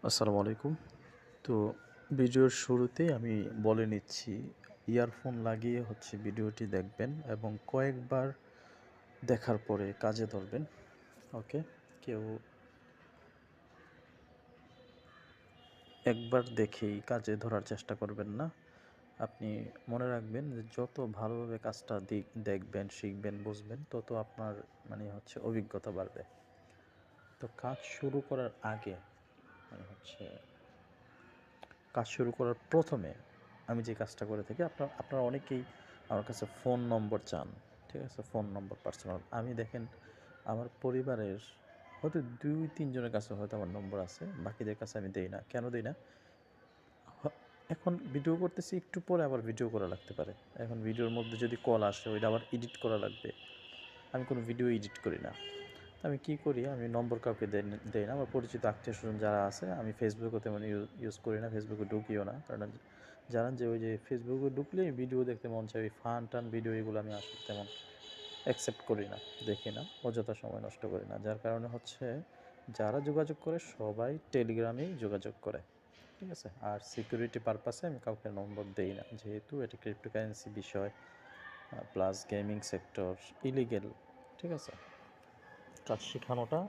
আসসালামু আলাইকুম। তো ভিডিওর শুরুতেই আমি বলে নিচ্ছি, ইয়ারফোন লাগিয়ে ভিডিওটি দেখবেন এবং কয়েকবার দেখার পরে কাজে ধরবেন। ওকে? কেউ একবার দেখেই কাজে ধরার চেষ্টা করবেন না। আপনি মনে রাখবেন যে যত ভালোভাবে কাজটা দেখবেন, শিখবেন, বুঝবেন তত আপনার অভিজ্ঞতা বাড়বে। তো কাজ শুরু করার আগে কাজ শুরু করার প্রথমে আমি যে কাজটা করে থাকি, আপনারা অনেকেই আমার কাছে ফোন নম্বর চান। ঠিক আছে? ফোন নম্বর পার্সোনাল। আমি দেখেন আমার পরিবারের হয়তো ২-৩ জনের কাছে হয়তো আমার নম্বর আছে। বাকিদের কাছে আমি দেই না। কেন দেই না? হ এখন ভিডিও করতেছি, একটু পরে আবার ভিডিও করা লাগতে পারে। এখন ভিডিওর মধ্যে যদি কল আসে ওইটা আবার এডিট করা লাগবে। আমি কোনো ভিডিও এডিট করি না। আমি কী করি, আমি নম্বর কাউকে দেই না। আমার পরিচিত আত্মীয়স্বজন যারা আছে, আমি ফেসবুকও তেমন ইউজ করি না, ফেসবুকে ঢুকিও না। কারণ জানেন যে ওই যে ফেসবুকে ঢুকলেই ভিডিও দেখতে মন চায়, ওই ফান-টান ভিডিও এগুলো আমি আসলে তেমন অ্যাকসেপ্ট করি না, দেখি না, অযথা সময় নষ্ট করি না। যার কারণে যারা যোগাযোগ করে সবাই টেলিগ্রামেই যোগাযোগ করে। ঠিক আছে? আর সিকিউরিটি পারপাসে আমি কাউকে নম্বর দেই না। যেহেতু এটা ক্রিপ্টোকারেন্সি বিষয়, প্লাস গেমিং সেক্টর ইলিগেল। ঠিক আছে? কাজ শেখানোটা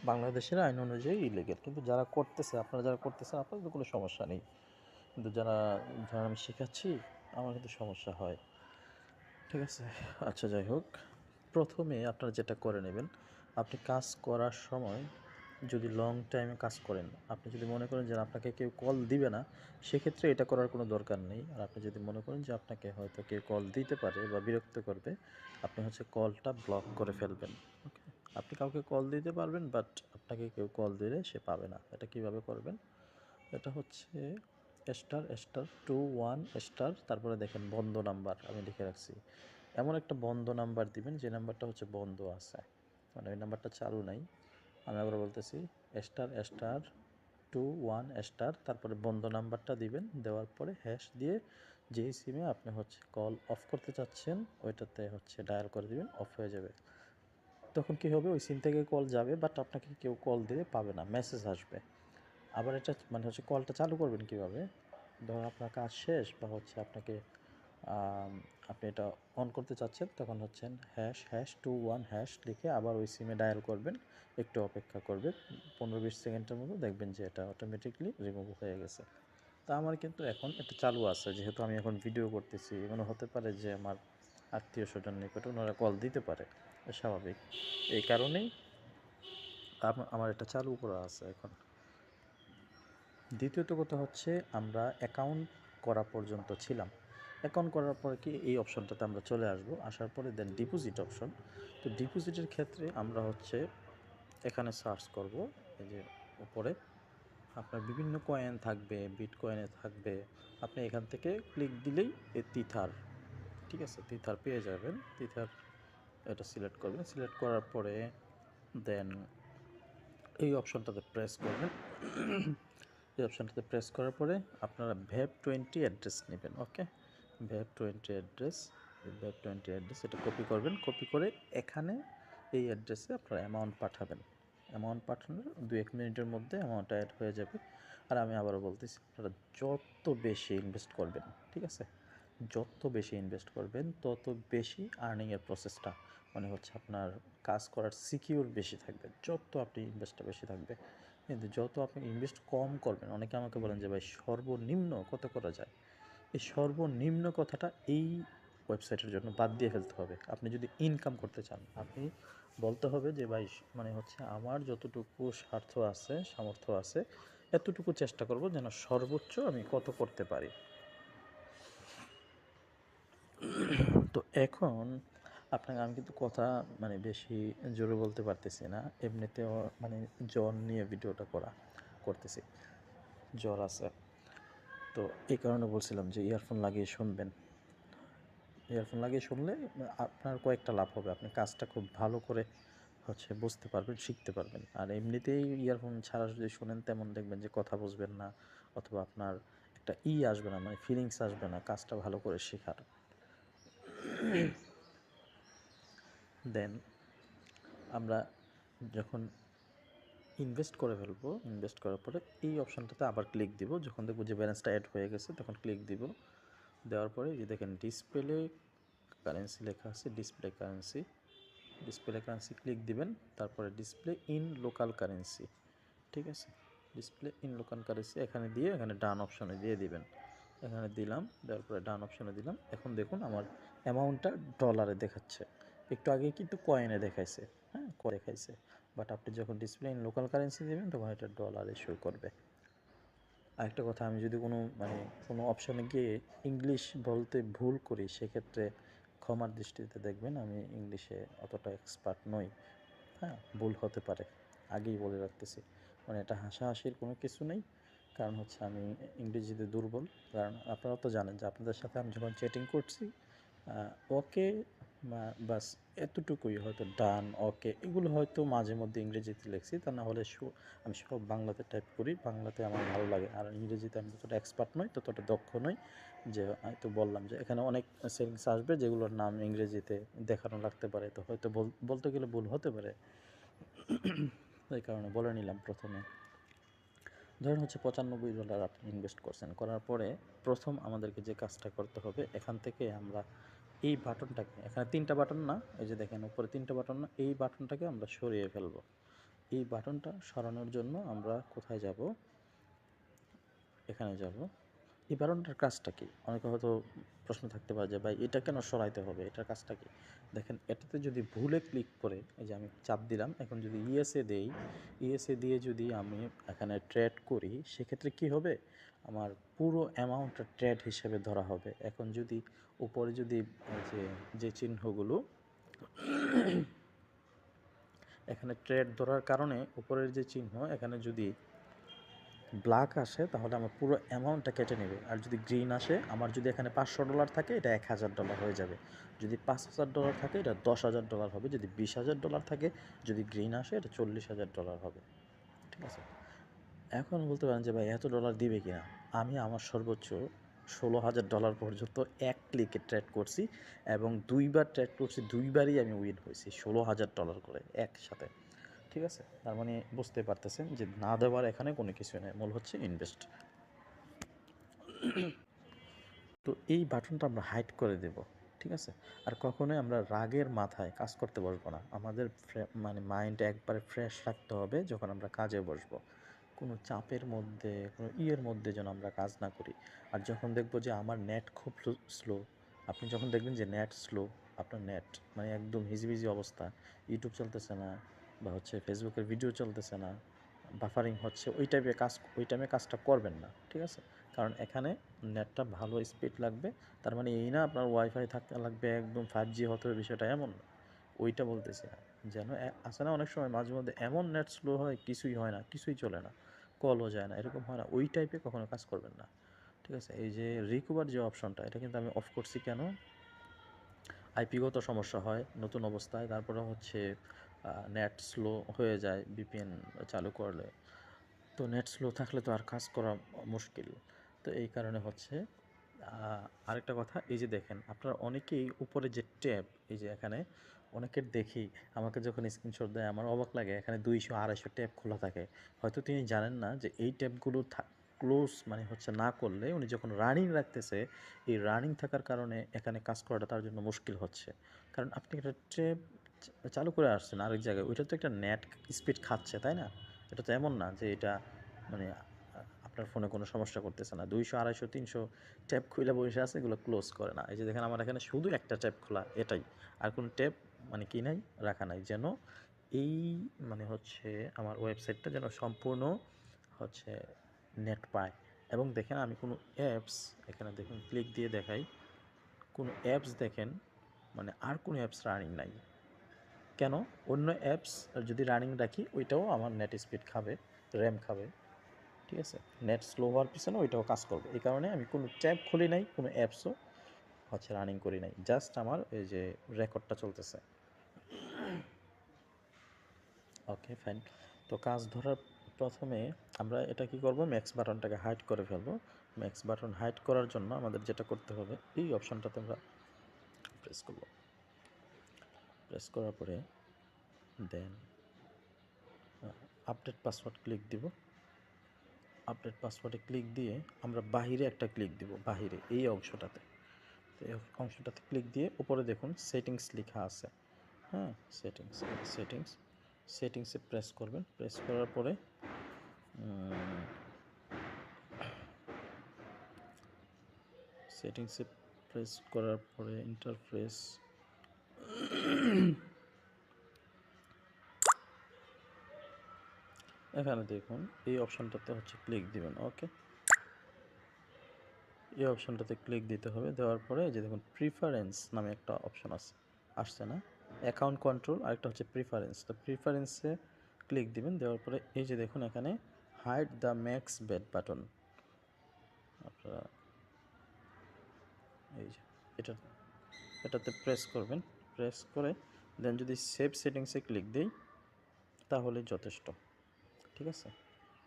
বাংলাদেশের আইন অনুযায়ী ইলিগেল, কিন্তু আপনারা যারা করতেছেন আপনাদের কোনো সমস্যা নেই। কিন্তু যারা আমি শেখাচ্ছি আমার কিন্তু সমস্যা হয়। ঠিক আছে? আচ্ছা, যাই হোক, প্রথমে আপনারা যেটা করে নেবেন, আপনি কাজ করার সময় যদি লং টাইমে কাজ করেন, আপনি যদি মনে করেন যে আপনাকে কেউ কল দিবে না, সেক্ষেত্রে এটা করার কোনো দরকার নেই। আর আপনি যদি মনে করেন যে আপনাকে হয়তো কেউ কল দিতে পারে বা বিরক্ত করবে, আপনি কলটা ব্লক করে ফেলবেন। ওকে? আপনি কাউকে কল দিতে পারবেন, বাট আপনাকে কেউ কল দিলে সে পাবে না। এটা কিভাবে করবেন? এটা ********, তারপরে দেখেন বন্ধ নাম্বার আমি লিখে রাখছি। এমন একটা বন্ধ নাম্বার দিবেন যে নাম্বারটা বন্ধ আছে, মানে ওই নাম্বারটা চালু নাই। আমি আবার বলতেছি, *******, তারপরে বন্ধ নাম্বারটা দিবেন। দেওয়ার পরে হ্যাশ দিয়ে যেই সিমে আপনি কল অফ করতে চাচ্ছেন ওইটাতে ডায়াল করে দিবেন, অফ হয়ে যাবে। তখন কি হবে, ওই সিম থেকে কল যাবে, বাট আপনাকে কেউ কল দিলে পাবে না, মেসেজ আসবে। আবার এটা কলটা চালু করবেন কীভাবে? ধরুন আপনার কাজ শেষ বা আপনাকে আপনি এটা অন করতে চাচ্ছেন, তখন ##21# লিখে আবার ওই সিমে ডায়াল করবেন, একটু অপেক্ষা করবেন 15-20 সেকেন্ডের মতো, দেখবেন যে এটা অটোমেটিকলি রিমুভ হয়ে গেছে। তা আমার কিন্তু এখন এটা চালু আছে, যেহেতু আমি এখন ভিডিও করতেছি। এমনও হতে পারে যে আমার আত্মীয় স্বজন নিকটে ওনারা কল দিতে পারে, স্বাভাবিক। এই কারণেই আমার এটা চালু করা আছে এখন। দ্বিতীয়ত কথা আমরা অ্যাকাউন্ট করা পর্যন্ত ছিলাম। অ্যাকাউন্ট করার পরে কি এই অপশনটাতে আমরা চলে আসব। আসার পরে দেন ডিপোজিট অপশন। তো ডিপোজিটের ক্ষেত্রে আমরা এখানে সার্চ করব। এই যে উপরে আপনার বিভিন্ন কয়েন থাকবে, বিটকয়েনে থাকবে। আপনি এখান থেকে ক্লিক দিলেই এই তিথার, ঠিক আছে, তিথার পেয়ে যাবেন। তিথার এটা সিলেক্ট করবেন। সিলেক্ট করার পরে দেন এই অপশনটাতে প্রেস করবেন। এই অপশানটাতে প্রেস করার পরে আপনারা VEP20 অ্যাড্রেস নেবেন। ওকে? VEP20 অ্যাড্রেস, এটা কপি করবেন। কপি করে এখানে এই অ্যাড্রেসে আপনারা অ্যামাউন্ট পাঠাবেন। অ্যামাউন্ট পাঠানোর 2-1 মিনিটের মধ্যে অ্যামাউন্টটা অ্যাড হয়ে যাবে। আর আমি আবারও বলতেছি, আপনারা যত বেশি ইনভেস্ট করবেন, ঠিক আছে, যত বেশি ইনভেস্ট করবেন তত বেশি আর্নিংয়ের প্রসেসটা আপনার কাজ করার সিকিউর বেশি থাকবে। যত আপনি ইনভেস্টটা বেশি থাকবে, কিন্তু যত আপনি ইনভেস্ট কম করবেন, অনেকে আমাকে বলেন যে ভাই সর্বনিম্ন কত করা যায়? এই সর্বনিম্ন কথাটা এই ওয়েবসাইটের জন্য বাদ দিয়ে ফেলতে হবে। আপনি যদি ইনকাম করতে চান, আপনি বলতে হবে যে ভাই আমার যতটুকু সামর্থ্য আছে এতটুকু চেষ্টা করব যেন সর্বোচ্চ আমি কত করতে পারি। তো এখন আমি কিন্তু কথা বেশি জোরে বলতে পারতেছি না, এমনিতেও জ্বর নিয়ে ভিডিওটা করতেছি, জ্বর আছে। তো এই কারণে বলছিলাম যে ইয়ারফোন লাগিয়ে শুনবেন। ইয়ারফোন লাগিয়ে শুনলে আপনার কয়েকটা লাভ হবে। আপনি কাজটা খুব ভালো করে বুঝতে পারবেন, শিখতে পারবেন। আর এমনিতেই ইয়ারফোন ছাড়া যদি শোনেন, তেমন দেখবেন যে কথা বুঝবেন না, অথবা আপনার একটা আসবে না, ফিলিংস আসবে না কাজটা ভালো করে শেখার। দেন আমরা যখন ইনভেস্ট করে ফেলবো। ইনভেস্ট করার পরে এই অপশানটাতে আবার ক্লিক দিব। যখন দেখবো যে ব্যালেন্সটা অ্যাড হয়ে গেছে তখন ক্লিক দিব। দেওয়ার পরে যে দেখেন ডিসপ্লে কারেন্সি লেখা আছে, ডিসপ্লে কারেন্সি ক্লিক দিবেন। তারপরে ডিসপ্লে ইন লোকাল কারেন্সি, ঠিক আছে, ডিসপ্লে ইন লোকাল কারেন্সি এখানে দিয়ে এখানে ডান অপশনে দিয়ে দিবেন। এখানে দিলাম, দেওয়ার পরে ডান অপশনে দিলাম। এখন দেখুন আমার অ্যামাউন্টটা ডলারে দেখাচ্ছে, একটু আগে কিন্তু কয়েনে দেখাইছে, হ্যাঁ দেখাইছে, বাট আপনি যখন ডিসপ্লে ইন লোকাল কারেন্সি দেবেন তখন এটা ডলারে শো করবে। আরেকটা কথা, আমি যদি কোনো অপশানে গিয়ে ইংলিশ বলতে ভুল করি সেক্ষেত্রে ক্ষমার দৃষ্টিতে দেখবেন, আমি ইংলিশে অতটা এক্সপার্ট নই, হ্যাঁ ভুল হতে পারে, আগেই বলে রাখতেছি। মানে এটা হাসাহাসির কোনো কিছু নেই, কারণ হচ্ছে আমি ইংরেজিতে দুর্বল। কারণ আপনারা তো জানেন যে আপনাদের সাথে আমি যখন চ্যাটিং করছি ওকে বাস এতটুকুই, হয়তো ডান ওকে এগুলো হয়তো মাঝে মধ্যে ইংরেজিতে লিখছি, তা না হলে আমি সব বাংলাতে টাইপ করি, বাংলাতে আমার ভালো লাগে। আর ইংরেজিতে আমি ততটা এক্সপার্ট নই, ততটা দক্ষ নই যে হয়তো বললাম যে এখানে অনেক সেটিংস আসবে যেগুলোর নাম ইংরেজিতে দেখানো লাগতে পারে, তো হয়তো বলতে গেলে ভুল হতে পারে, এই কারণে বলে নিলাম প্রথমে। ধরেন হচ্ছে $95 আপনি ইনভেস্ট করছেন, করার পরে প্রথম আমাদেরকে যে কাজটা করতে হবে, এখান থেকে আমরা এই বাটনটাকে, এখানে 3টা বাটন না, এই যে দেখেন উপরে 3টা বাটন না, এই বাটনটাকে আমরা সরিয়ে ফেলবো। এই বাটনটা সরানোর জন্য আমরা কোথায় যাব, এখানে যাব। এই বাটনটার কাজটা কি, অনেকে হয়তো প্রশ্ন থাকতে পারে যে ভাই এটা কেন সরাইতে হবে, এটার কাজটা কি। দেখেন এটাতে যদি ভুলে ক্লিক করে, এই যে আমি চাপ দিলাম, এখন যদি ইএসএ দেই, ইএসএ দিয়ে যদি আমি এখানে ট্রেড করি সেক্ষেত্রে কি হবে, আমার পুরো অ্যামাউন্টটা ট্রেড হিসেবে ধরা হবে। এখন যদি উপরে যদি যে চিহ্নগুলো এখানে ট্রেড ধরার কারণে উপরের যে চিহ্ন এখানে যদি ব্ল্যাক আসে তাহলে আমার পুরো অ্যামাউন্টটা কেটে নেবে, আর যদি গ্রিন আসে, আমার যদি এখানে $500 থাকে এটা $1000 হয়ে যাবে, যদি $5000 থাকে এটা $10,000 হবে, যদি $20,000 থাকে, যদি গ্রিন আসে এটা $40,000 হবে, ঠিক আছে। এখন বলতে পারেন যে ভাই এত ডলার দিবে কিনা, আমি আমার সর্বোচ্চ $16,000 পর্যন্ত এক ক্লিকে ট্রেড করছি, এবং 2বার ট্রেড করছি, 2বারই আমি উইন হয়েছি $16,000 করে একসাথে, ঠিক আছে। তার মানে বুঝতে পারতেছেন যে না দেওয়ার এখানে কোনো কিছু নেই, মূল হচ্ছে ইনভেস্ট। তো এই বাটনটা আমরা হাইড করে দেব, ঠিক আছে। আর কখনোই আমরা রাগের মাথায় কাজ করতে বসবো না, আমাদের মাইন্ড একবারে ফ্রেশ রাখতে হবে যখন আমরা কাজে বসবো, কোনো চাপের মধ্যে কোনো মধ্যে যেন আমরা কাজ না করি। আর যখন দেখবো যে আমার নেট খুব স্লো, আপনি যখন দেখবেন যে নেট স্লো, আপনার নেট একদম হিজিবিজি অবস্থা, ইউটিউব চলতেছে না বা হচ্ছে ফেসবুকের ভিডিও চলতেছে না, বাফারিং হচ্ছে, ওই টাইমে কাজটা করবেন না, ঠিক আছে। কারণ এখানে নেটটা ভালো স্পিড লাগবে, তার মানে এই না আপনার ওয়াইফাই থাকতে লাগবে একদম 5G হতে হবে, বিষয়টা এমন না, ওইটা বলতেছি না। যেন আসে না অনেক সময় মাঝে মধ্যে এমন নেট স্লো হয়, কিছুই হয় না, কিছুই চলে না, কলও যায় না, এরকম হয় না, ওই টাইপে কখনো কাজ করবেন না, ঠিক আছে। এই যে রিকভার যে অপশনটা, এটা কিন্তু আমি অফ করছি কেন, আইপিগত সমস্যা হয় নতুন অবস্থায়, তারপরে হচ্ছে নেট স্লো হয়ে যায় ভিপিএন চালু করলে, তো নেট স্লো থাকলে তো আর কাজ করা মুশকিল, তো এই কারণে হচ্ছে। আরেকটা কথা, এই যে দেখেন আপনারা অনেকেই উপরে যে ট্যাব, এই যে এখানে অনেকের দেখি, আমাকে যখন স্ক্রিনশট দেয় আমার অবাক লাগে, এখানে 200-250 ট্যাব খোলা থাকে, হয়তো তিনি জানেন না যে এই ট্যাবগুলো ক্লোজ হচ্ছে না করলে উনি যখন রানিং রাখতেছে, এই রানিং থাকার কারণে এখানে কাজ করাটা তার জন্য মুশকিল হচ্ছে। কারণ আপনি একটা ট্যাব চালু করে আসছেন আরেক জায়গায়, ওইটা তো একটা নেট স্পিড খাচ্ছে, তাই না। এটা তো এমন না যে এটা মানে আপনার ফোনে কোনো সমস্যা করতেছে না, 200-250-300 ট্যাব খুলে বসে আছে, এগুলো ক্লোজ করে না। এই যে দেখেন আমার এখানে শুধু একটা ট্যাব খোলা, এটাই, আর কোনো ট্যাব কি নাই, রাখা নাই, যেন এই হচ্ছে আমার ওয়েবসাইটটা যেন সম্পূর্ণ হচ্ছে নেট পায়। এবং দেখেন আমি কোনো অ্যাপস, এখানে দেখুন ক্লিক দিয়ে দেখাই, কোনো অ্যাপস দেখেন আর কোনো অ্যাপস রানিং নাই, কেন, অন্য অ্যাপস যদি রানিং রাখি ওইটাও আমার নেট স্পিড খাবে, র্যাম খাবে, ঠিক আছে। নেট স্লো হওয়ার পিছনে ওইটাও কাজ করবে, এই কারণে আমি কোনো ট্যাব খুলি নাই, কোনো অ্যাপসও হচ্ছে রানিং করি নাই, জাস্ট আমার এই যে রেকর্ডটা চলতেছে। Okay fine. তো কাজ ধরার প্রথমে আমরা এটা কি করব, ম্যাক্স বাটনটাকে হাইড করে ফেলবো। ম্যাক্স বাটন হাইড করার জন্য আমাদের যেটা করতে হবে, এই অপশানটাতে আমরা প্রেস করব, প্রেস করার পরে দেন আপডেট পাসওয়ার্ড ক্লিক দিব। আপডেট পাসওয়ার্ডে ক্লিক দিয়ে আমরা বাহিরে একটা ক্লিক দিব, বাহিরে এই অংশটাতে। তো এই অংশটাতে ক্লিক দিয়ে উপরে দেখুন সেটিংস লেখা আছে, হ্যাঁ সেটিংসে প্রেস করবেন। প্রেস করার পরে সেটিংসে প্রেস করার পরে ইন্টারফেস, এখানে দেখুন এই অপশানটাতে হচ্ছে ক্লিক দিবেন। ওকে, এই অপশানটাতে ক্লিক দিতে হবে। দেওয়ার পরে যে দেখুন প্রিফারেন্স নামে একটা অপশান আসছে না, অ্যাকাউন্ট কন্ট্রোল, আরেকটা হচ্ছে প্রিফারেন্স। তো প্রিফারেন্সে ক্লিক দিবেন। দেওয়ার পরে এই যে দেখুন এখানে hide the max bet button, আপনারা এই যে এটাতে প্রেস করবেন। প্রেস করে দেন যদি সেভ সেটিংসে ক্লিক দিই তাহলে যথেষ্ট। ঠিক আছে,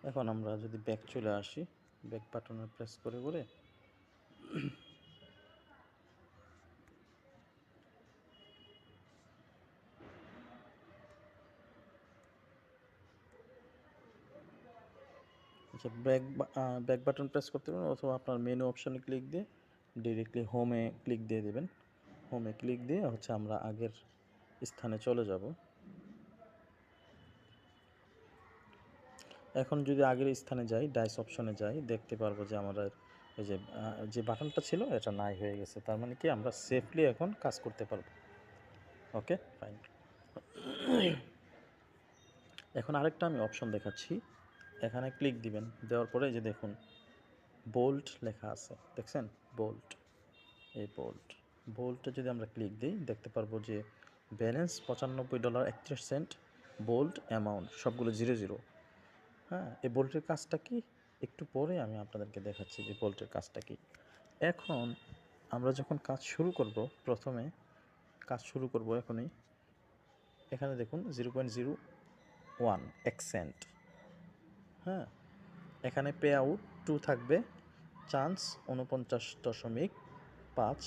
এখন আমরা যদি ব্যাক চলে আসি, ব্যাক বাটনে প্রেস করে আচ্ছা, ব্যাক বাটন প্রেস করতে পারেন, অথবা আপনার মেনু অপশানে ক্লিক দিয়ে ডিরেক্টলি হোমে ক্লিক দিয়ে দেবেন। হোমে ক্লিক দিয়ে হচ্ছে আমরা আগের স্থানে চলে যাব। এখন যদি আগের স্থানে যাই, ডাইস অপশনে যাই, দেখতে পারবো যে আমাদের ওই যে বাটনটা ছিল এটা নাই হয়ে গেছে। তার মানে কি আমরা সেফলি এখন কাজ করতে পারবো। Okay fine. এখন আরেকটা আমি অপশন দেখাচ্ছি, এখানে ক্লিক দিবেন। দেওয়ার পরে যে দেখুন বোল্ট লেখা আছে, দেখছেন বোল্ট, এই বোল্টে যদি আমরা ক্লিক দিই দেখতে পারবো যে ব্যালেন্স $95.31, বোল্ট অ্যামাউন্ট সবগুলো 00। হ্যাঁ, এই বোল্টের কাজটা কি একটু পরে আমি আপনাদেরকে দেখাচ্ছি যে বোল্টের কাজটা কি। এখন আমরা যখন কাজ শুরু করব, প্রথমে কাজ শুরু করব এখনই, এখানে দেখুন 0.01 এক্সেন্ট। হ্যাঁ, এখানে পে আউট 2 থাকবে, চান্স 49.5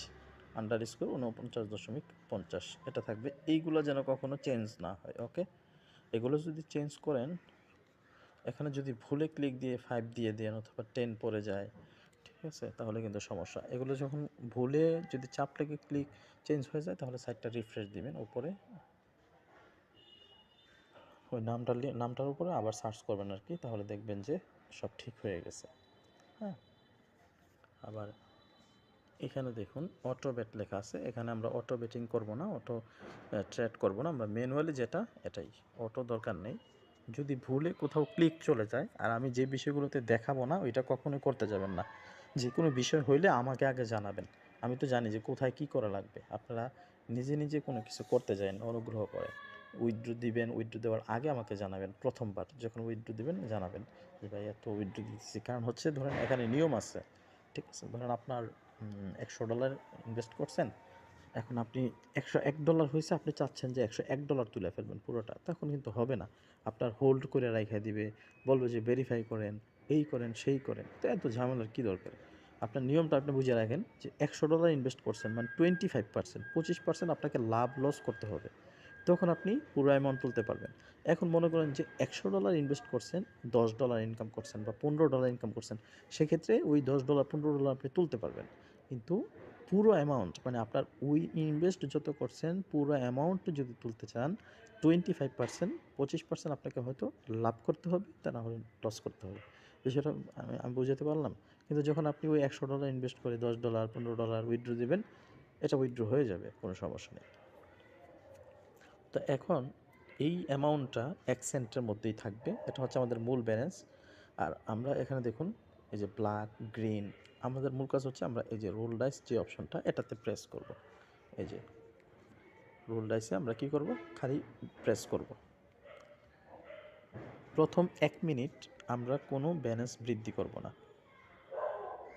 আন্ডারস্কোর 49.50 এটা থাকবে। এইগুলো যেন কখনো চেঞ্জ না হয়। ওকে, এগুলো যদি চেঞ্জ করেন, এখানে যদি ভুলে ক্লিক দিয়ে 5 দিয়ে দেন অথবা 10 পড়ে যায়, ঠিক আছে, তাহলে কিন্তু সমস্যা। এগুলো যখন ভুলে যদি চাপ লেগে ক্লিক চেঞ্জ হয়ে যায় তাহলে সাইটটা রিফ্রেশ দিবেন, উপরে ওই নামটার উপরে আবার সার্চ করবেন আর কি, তাহলে দেখবেন যে সব ঠিক হয়ে গেছে। হ্যাঁ, আবার এখানে দেখুন অটো বেট লেখা আছে, এখানে আমরা অটো বেটিং করব না, অটো ট্রেড করব না, আমরা ম্যানুয়ালি যেটা এটাই, অটো দরকার নেই। যদি ভুলে কোথাও ক্লিক চলে যায়, আর আমি যে বিষয়গুলোতে দেখাবো না ওইটা কখনোই করতে যাবেন না। যে কোনো বিষয় হইলে আমাকে আগে জানাবেন, আমি তো জানি যে কোথায় কি করা লাগবে। আপনারা নিজে নিজে কোনো কিছু করতে যান অনুগ্রহ করে। উইথড্র দিবেন, উইথড্র দেওয়ার আগে আমাকে জানাবেন, প্রথমবার যখন উইথড্র দিবেন জানাবেন যে ভাই এত উইথড্র দিচ্ছি। কারণ হচ্ছে ধরেন এখানে নিয়ম আছে, ঠিক আছে, ধরেন আপনার $100 ইনভেস্ট করছেন, এখন আপনি $101 হয়েছে, আপনি চাচ্ছেন যে $101 তুলে ফেলবেন পুরোটা, তখন কিন্তু হবে না। আপনার হোল্ড করে রাখা দিবে, বলবে যে ভেরিফাই করেন, এই করেন সেই করেন। তো এত ঝামেলার কী দরকার? আপনার নিয়মটা আপনি বুঝে রাখেন যে $100 ইনভেস্ট করছেন মানে 25%, 25% আপনাকে লাভ লস করতে হবে, তখন আপনি পুরো অ্যামাউন্ট তুলতে পারবেন। এখন মনে করেন যে $100 ইনভেস্ট করছেন, $10 ইনকাম করছেন বা $15 ইনকাম করছেন, সেক্ষেত্রে ওই $10 $15 আপনি তুলতে পারবেন। কিন্তু পুরো অ্যামাউন্ট মানে আপনার ওই ইনভেস্ট যত করছেন পুরো অ্যামাউন্ট যদি তুলতে চান, 25%, 25% আপনাকে হয়তো লাভ করতে হবে, তা না হলে লস করতে হবে। বিষয়টা আমি বুঝাতে পারলাম? কিন্তু যখন আপনি ওই $100 ইনভেস্ট করে $10 $15 উইথড্র দেবেন, এটা উইথড্র হয়ে যাবে, কোনো সমস্যা নেই। তো এখন এই অ্যামাউন্টটা $1 মধ্যেই থাকবে, এটা হচ্ছে আমাদের মূল ব্যালেন্স। আর আমরা এখানে দেখুন এই যে ব্ল্যাক গ্রিন, আমাদের মূল কাজ হচ্ছে আমরা এই যে রোল ডাইস যে অপশনটা এটাতে প্রেস করব। এই যে রোল ডাইসে আমরা কি করব, খালি প্রেস করব। প্রথম 1 মিনিট আমরা কোনো ব্যালেন্স বৃদ্ধি করব না,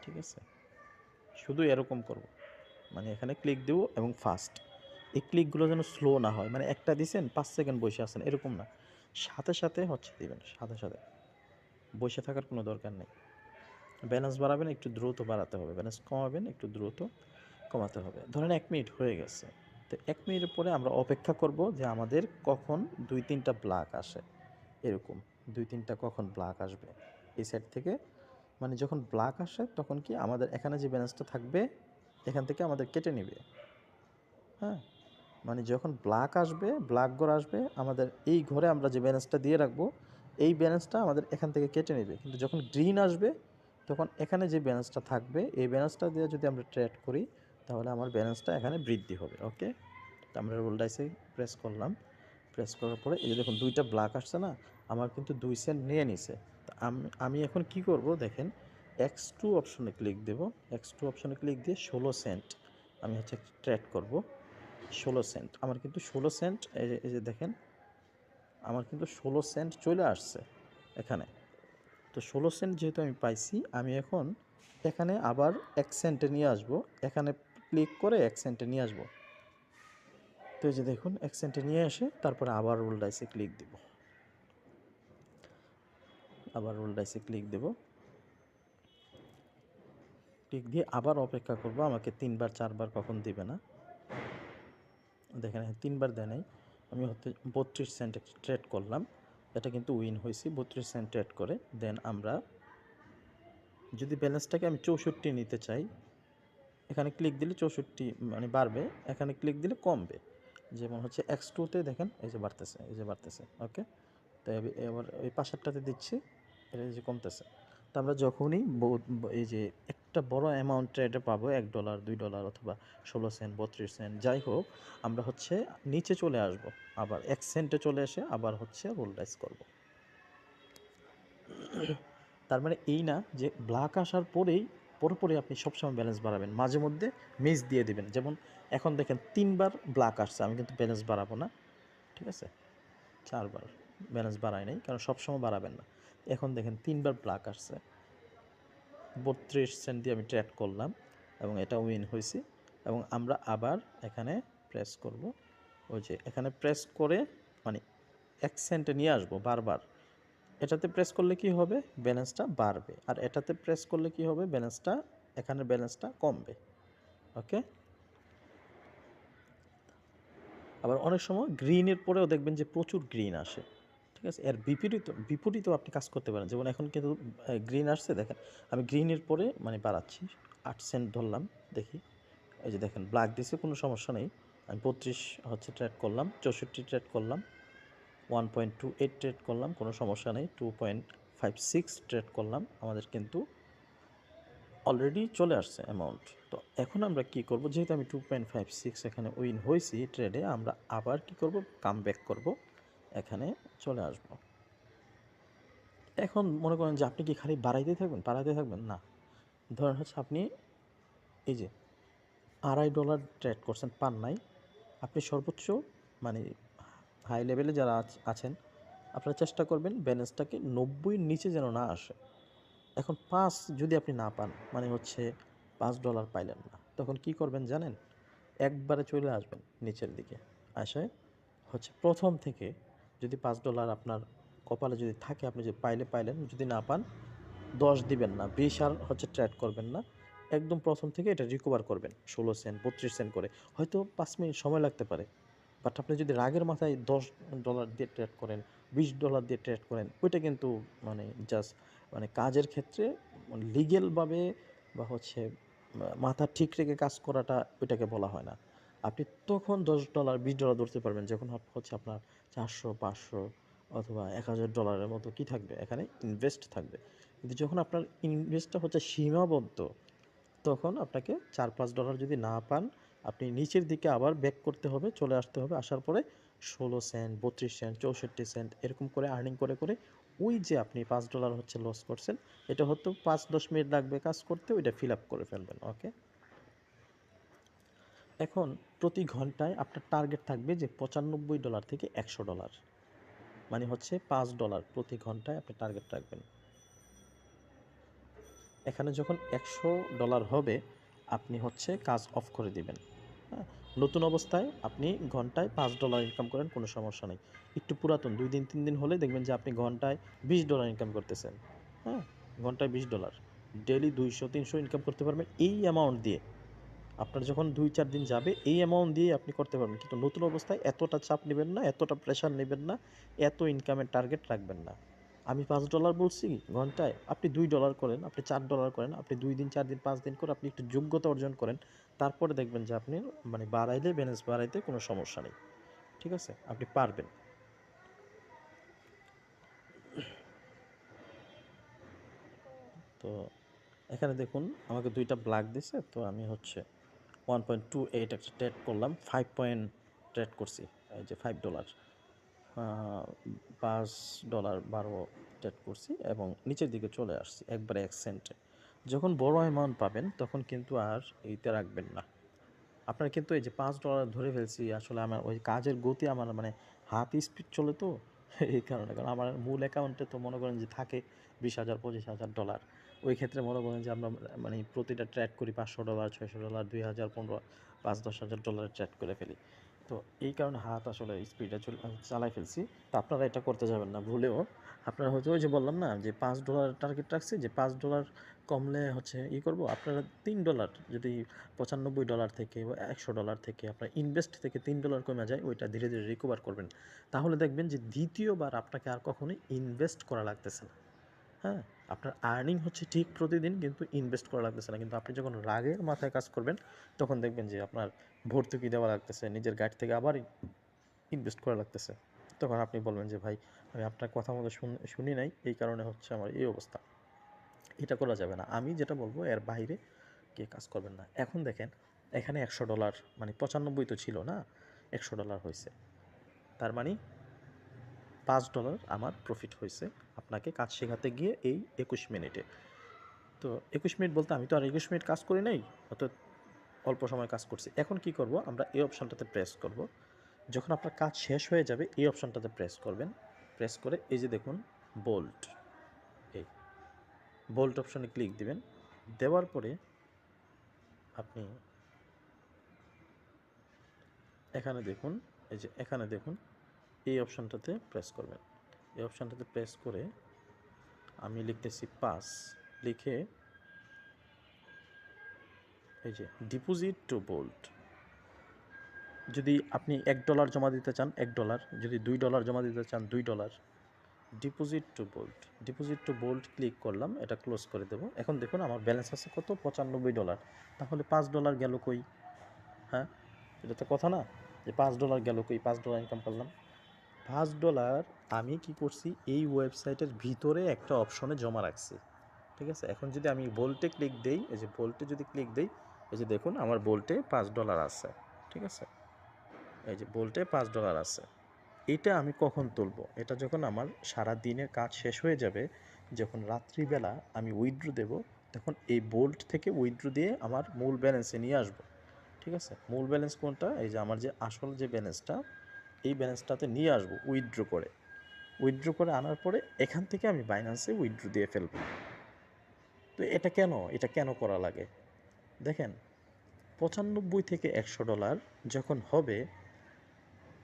ঠিক আছে, শুধু এরকম করব, মানে এখানে ক্লিক দেব এবং ফাস্ট। এই ক্লিকগুলো যেন স্লো না হয়, মানে একটা দিছেন 5 সেকেন্ড বসে আছেন এরকম না, সাথে সাথে হচ্ছে দিবেন, সাথে সাথে বসে থাকার কোনো দরকার নেই। ব্যালেন্স বাড়াবেন একটু দ্রুত বাড়াতে হবে, ব্যালেন্স কমাবেন একটু দ্রুত কমাতে হবে। ধরেন 1 মিনিট হয়ে গেছে, তো 1 মিনিটের পরে আমরা অপেক্ষা করব যে আমাদের কখন 2-3টা ব্ল্যাক আসে, এরকম 2-3টা কখন ব্ল্যাক আসবে এই সাইড থেকে, মানে যখন ব্ল্যাক আসে তখন কি আমাদের এখানে যে ব্যালেন্সটা থাকবে এখান থেকে আমাদের কেটে নেবে। হ্যাঁ, মানে যখন ব্ল্যাক আসবে, ব্ল্যাক ঘর আসবে, আমাদের এই ঘরে আমরা যে ব্যালেন্সটা দিয়ে রাখবো এই ব্যালেন্সটা আমাদের এখান থেকে কেটে নেবে। কিন্তু যখন গ্রিন আসবে তখন এখানে যে ব্যালেন্সটা থাকবে এই ব্যালেন্সটা দিয়ে যদি আমরা ট্রেড করি তাহলে আমার ব্যালেন্সটা এখানে বৃদ্ধি হবে। ওকে, তো আমরা রোল ডাইসে প্রেস করলাম, প্রেস করার পরে এই যে দেখুন 2টা ব্ল্যাক আসছে না, আমার কিন্তু 2 সেন্ট নিয়ে নিছে। তো আমি এখন কি করব দেখেন, X2 অপশনে ক্লিক দেব, X2 অপশনে ক্লিক দিয়ে 16 সেন্ট আমি হচ্ছে ট্রেড করব। 16 সেন্ট আমার কিন্তু 16 সেন্ট, এই যে দেখেন আমার কিন্তু 16 সেন্ট চলে আসছে এখানে। তো 16 সেন্ট যেহেতু আমি পাইছি, আমি এখন এখানে আবার 1 সেন্টে নিয়ে আসবো, এখানে ক্লিক করে 1 সেন্টে নিয়ে আসবো। তো এই যে দেখুন 1 সেন্টে নিয়ে এসে তারপরে আবার রোল ডাইসে ক্লিক দেব, আবার রোল ডাইসে ক্লিক দেব, ক্লিক দিয়ে আবার অপেক্ষা করব, আমাকে 3বার 4বার কখন দিবে না। দেখেন 3বার দেয় নাই, আমি হতে 32 সেন্ট ট্রেড করলাম, এটা কিন্তু উইন হয়েছি 32 সেন্ট ট্রেড করে। দেন আমরা যদি ব্যালেন্সটাকে আমি 64 নিতে চাই, এখানে ক্লিক দিলে 64 মানে বাড়বে, এখানে ক্লিক দিলে কমবে। যেমন হচ্ছে X2তে দেখেন এই যে বাড়তেছে, এই যে বাড়তেছে। ওকে, তো এবার এই পাশেরটাতে দিচ্ছি, এটা এই যে কমতেছে। তো আমরা যখনই এই যে একটা বড় অ্যামাউন্ট ট্রেডে পাবো, $1 $2 অথবা 16 সেন্ট 32 সেন্ট যাই হোক, আমরা হচ্ছে নিচে চলে আসব, আবার 1 সেন্টে চলে এসে আবার হচ্ছে রোল ডাইস করব। তার মানে এই না যে ব্ল্যাক আসার পরেই পুরোপুরি আপনি সবসময় ব্যালেন্স বাড়াবেন, মাঝে মধ্যে মিস দিয়ে দিবেন। যেমন এখন দেখেন 3বার ব্ল্যাক আসছে, আমি কিন্তু ব্যালেন্স বাড়াবো না, ঠিক আছে, 4বার ব্যালেন্স বাড়ায় নাই, কারণ সবসময় বাড়াবেন না। এখন দেখেন 3বার ব্ল্যাক আসছে, 32 সেন্ট দিয়ে আমি ট্রেড করলাম এবং এটা উইন হয়েছি। এবং আমরা আবার এখানে প্রেস করব, ওই যে এখানে প্রেস করে মানে 1 সেন্টে নিয়ে আসবো বারবার। এটাতে প্রেস করলে কি হবে, ব্যালেন্সটা বাড়বে, আর এটাতে প্রেস করলে কি হবে, ব্যালেন্সটা এখানে ব্যালেন্সটা কমবে। ওকে, আবার অনেক সময় গ্রিনের পরেও দেখবেন যে প্রচুর গ্রিন আসে, ঠিক আছে, এর বিপরীতও আপনি কাজ করতে পারেন। যেমন এখন কিন্তু গ্রিন আসছে, দেখেন আমি গ্রিনের পরে মানে বাড়াচ্ছি, 8 সেন্ট ধরলাম, দেখি এই যে দেখেন ব্ল্যাক দিছে, কোনো সমস্যা নেই। আমি 32 হচ্ছে ট্রেড করলাম, 64 ট্রেড করলাম, 1.28 ট্রেড করলাম, কোনো সমস্যা নেই, 2.56 ট্রেড করলাম, আমাদের কিন্তু অলরেডি চলে আসছে অ্যামাউন্ট। তো এখন আমরা কি করব, যেহেতু আমি 2.56 এখানে উইন হয়েছি ট্রেডে, আমরা আবার কি করব, কাম ব্যাক করব, এখানে চলে আসব। এখন মনে করেন যে আপনি কি খালি বাড়াইতে থাকবেন না, ধরেন হচ্ছে আপনি এই যে $2.5 ট্রেড করছেন, পান নাই, আপনি সর্বোচ্চ মানে হাই লেভেলে যারা আছেন আপনারা চেষ্টা করবেন ব্যালেন্সটাকে 90-র নিচে যেন না আসে। এখন 5 যদি আপনি না পান, মানে হচ্ছে $5 পাইলেন না, তখন কি করবেন জানেন, একবারে চলে আসবেন নিচের দিকে, আসে হচ্ছে প্রথম থেকে যদি $5 আপনার কপালে যদি থাকে, আপনি যদি পাইলেন, যদি না পান 10 দিবেন না, 20 আর হচ্ছে ট্রেড করবেন না, একদম প্রথম থেকে এটা রিকভার করবেন 16 সেন্ট 32 সেন্ট করে। হয়তো 5 মিনিট সময় লাগতে পারে, বাট আপনি যদি রাগের মাথায় $10 দিয়ে ট্রেড করেন, $20 দিয়ে ট্রেড করেন, ওইটা কিন্তু মানে জাস্ট মানে কাজের ক্ষেত্রে লিগ্যালভাবে বা হচ্ছে মাথা ঠিক রেখে কাজ করাটা ওইটাকে বলা হয় না। আপনি তখন $10 $20 ধরতে পারবেন যখন হচ্ছে আপনার 400 500 অথবা $1000 মতো কি থাকবে এখানে ইনভেস্ট থাকবে। কিন্তু যখন আপনার ইনভেস্টটা হচ্ছে সীমাবদ্ধ, তখন আপনাকে $4-5 যদি না পান, আপনি নিচের দিকে আবার ব্যাক করতে হবে, চলে আসতে হবে, আসার পরে 16 সেন্ট 32 সেন্ট 64 সেন্ট এরকম করে আর্নিং করে করে ওই যে আপনি $5 হচ্ছে লস করছেন, এটা হয়তো 5-10 মিনিট লাগবে কাজ করতে, ওইটা ফিল আপ করে ফেলবেন। ওকে, এখন প্রতি ঘন্টায় আপনার টার্গেট থাকবে যে $95 থেকে $100, মানে হচ্ছে $5 প্রতি ঘন্টায় আপনি টার্গেট রাখবেন। এখানে যখন $100 হবে আপনি হচ্ছে কাজ অফ করে দিবেন। হ্যাঁ, নতুন অবস্থায় আপনি ঘন্টায় $5 ইনকাম করেন, কোনো সমস্যা নেই। একটু পুরাতন 2 দিন 3 দিন হলে দেখবেন যে আপনি ঘন্টায় $20 ইনকাম করতেছেন। হ্যাঁ, ঘন্টায় $20 ডেইলি 200-300 ইনকাম করতে পারবেন এই অ্যামাউন্ট দিয়ে। আপনার যখন 2-4 দিন যাবে এই অ্যামাউন্ট দিয়ে আপনি করতে পারবেন, কিন্তু নতুন অবস্থায় এতটা চাপ নেবেন না, এতটা প্রেশার নেবেন না, এত ইনকামের টার্গেট রাখবেন না। আমি $5 বলছি ঘন্টায়, আপনি $2 করেন, আপনি $4 করেন, আপনি 2 দিন 4 দিন 5 দিন করে আপনি একটু যোগ্যতা অর্জন করেন, তারপরে দেখবেন যে আপনি মানে বাড়াইলে ব্যালেন্স বাড়াইতে কোনো সমস্যা নেই, ঠিক আছে, আপনি পারবেন। তো এখানে দেখুন আমাকে 2টা ব্ল্যাক দিছে, তো আমি হচ্ছে 1.28 একটা ট্রেড করলাম, 5 পয়েন্ট ট্রেড করছি, এই যে $5, $5 12 ট্রেড করছি এবং নিচের দিকে চলে আসছি একবারে 1 সেন্টে। যখন বড় অ্যামাউন্ট পাবেন তখন কিন্তু আর এইতে রাখবেন না। আপনার কিন্তু এই যে $5 ধরে ফেলছি, আসলে আমার ওই কাজের গতি আমার মানে হাত স্পিড চলে তো এই কারণে। কারণ আমার মূল অ্যাকাউন্টে তো মনে করেন যে থাকে 20,000 $25,000, ওই ক্ষেত্রে মনে করেন যে আমরা মানে প্রতিটা ট্রেড করি $500 $600 2000 15 $5,000 ট্রেড করে ফেলি। তো এই কারণে হাত আসলে স্পিডে চালাই ফেলছি। তো আপনারা এটা করতে যাবেন না ভুলেও। আপনারা হয়তো ওই যে বললাম না যে $5 টার্গেট রাখছি, যে $5 কমলে হচ্ছে করবো, আপনারা $3 যদি $95 থেকে বা $100 থেকে আপনার ইনভেস্ট থেকে $3 কমে যায়, ওইটা ধীরে ধীরে রিকভার করবেন। তাহলে দেখবেন যে দ্বিতীয়বার আপনাকে আর কখনোই ইনভেস্ট করা লাগতেছে না। হ্যাঁ, আপনার আর্নিং হচ্ছে ঠিক প্রতিদিন, কিন্তু ইনভেস্ট করা লাগতেছে না। কিন্তু আপনি যখন রাগের মাথায় কাজ করবেন তখন দেখবেন যে আপনার ভর্তুকি দেওয়া লাগতেছে, নিজের গাড়ি থেকে আবার ইনভেস্ট করা লাগতেছে। তখন আপনি বলবেন যে ভাই আমি আপনার কথা মতো শুনি নাই, এই কারণে হচ্ছে আমার এই অবস্থা। এটা করা যাবে না। আমি যেটা বলবো এর বাইরে কে কাজ করবেন না। এখন দেখেন এখানে $100 মানে 95 তো ছিল না, $100 হয়েছে, তার মানে $5 আমার প্রফিট হয়েছে আপনাকে কাজ শেখাতে গিয়ে এই 21 মিনিটে। তো 21 মিনিট বলতে আমি তো আর 21 মিনিট কাজ করি নাই, অত অল্প সময় কাজ করছি। এখন কি করব, আমরা এই অপশানটাতে প্রেস করব। যখন আপনার কাজ শেষ হয়ে যাবে এই অপশানটাতে প্রেস করবেন, প্রেস করে এই যে দেখুন বোল্ট, এই বোল্ট অপশানে ক্লিক দিবেন। দেওয়ার পরে আপনি এখানে দেখুন, এই যে এখানে দেখুন এই অপশানটাতে প্রেস করবেন। এই অপশানটাতে প্রেস করে আমি লিখতেছি 5, লিখে এই যে ডিপোজিট টু বোল্ট। যদি আপনি $1 জমা দিতে চান $1, যদি $2 জমা দিতে চান $2, deposit to vault. Deposit to vault click করলাম, এটা ক্লোজ করে দেবো। এখন দেখুন আমার ব্যালেন্স আছে কত, $95। তাহলে $5 গেল কই? হ্যাঁ, এটা তো কথা না যে $5 গেল কই, $5 ইনকাম করলাম। $5 আমি কি করছি, এই ওয়েবসাইটের ভিতরে একটা অপশনে জমা রাখছি, ঠিক আছে। এখন যদি আমি বোল্টে ক্লিক দেই, এই যে বোল্টে যদি ক্লিক দেই, এই যে দেখুন আমার বোল্টে $5 আছে, ঠিক আছে, এই যে বোল্টে $5 আছে। এটা আমি কখন তুলবো, এটা যখন আমার সারা দিনের কাজ শেষ হয়ে যাবে, যখন রাত্রিবেলা আমি উইথড্র দেব, তখন এই বোল্ট থেকে উইথড্র দিয়ে আমার মূল ব্যালেন্সে নিয়ে আসবো, ঠিক আছে। মূল ব্যালেন্স কোনটা, এই যে আমার যে আসল যে ব্যালেন্সটা, এই ব্যালেন্সটাতে নিয়ে আসবো উইথড্র করে। উইথড্র করে আনার পরে এখান থেকে আমি বাইন্যান্সে উইথড্র দিয়ে ফেলবো। তো এটা কেন করা লাগে দেখেন, 95 থেকে $100 যখন হবে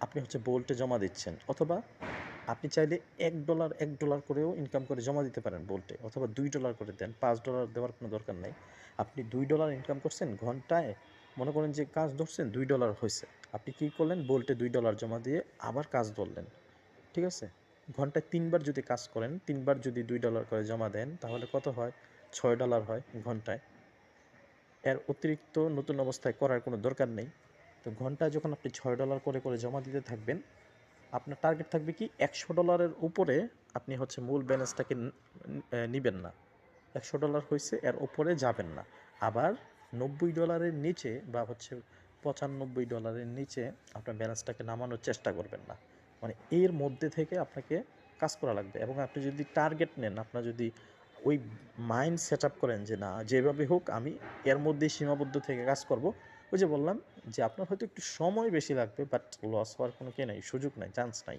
আপনি হচ্ছে বোল্টে জমা দিচ্ছেন, অথবা আপনি চাইলে $1 করেও ইনকাম করে জমা দিতে পারেন বোল্টে, অথবা $2 করে দেন, $5 দেওয়ার কোনো দরকার নাই। আপনি $2 ইনকাম করছেন ঘন্টায়, মনে করেন যে কাজ ধরছেন $2 হয়েছে, আপনি কী করলেন, বোল্টে $2 জমা দিয়ে আবার কাজ ধরলেন, ঠিক আছে। ঘন্টায় 3বার যদি কাজ করেন, 3বার যদি $2 করে জমা দেন, তাহলে কত হয়, $6 হয় ঘন্টায়। এর অতিরিক্ত নতুন অবস্থায় করার কোনো দরকার নেই। তো ঘন্টায় যখন আপনি $6 করে করে জমা দিতে থাকবেন, আপনার টার্গেট থাকবে কি $100 উপরে আপনি হচ্ছে মূল ব্যালেন্সটাকে নিবেন না। $100 হয়েছে এর উপরে যাবেন না। আবার $90 নিচে বা হচ্ছে $95 নিচে আপনার ব্যালেন্সটাকে নামানোর চেষ্টা করবেন না। মানে এর মধ্যে থেকে আপনাকে কাজ করা লাগবে। এবং আপনি যদি টার্গেট নেন, আপনার যদি ওই মাইন্ড সেট আপ করেন যে না যেভাবে হোক আমি এর মধ্যেই সীমাবদ্ধ থেকে কাজ করব, ওই যে বললাম যে আপনার হয়তো একটু সময় বেশি লাগবে, বাট লস হওয়ার কোনো নাই, সুযোগ নাই, চান্স নাই।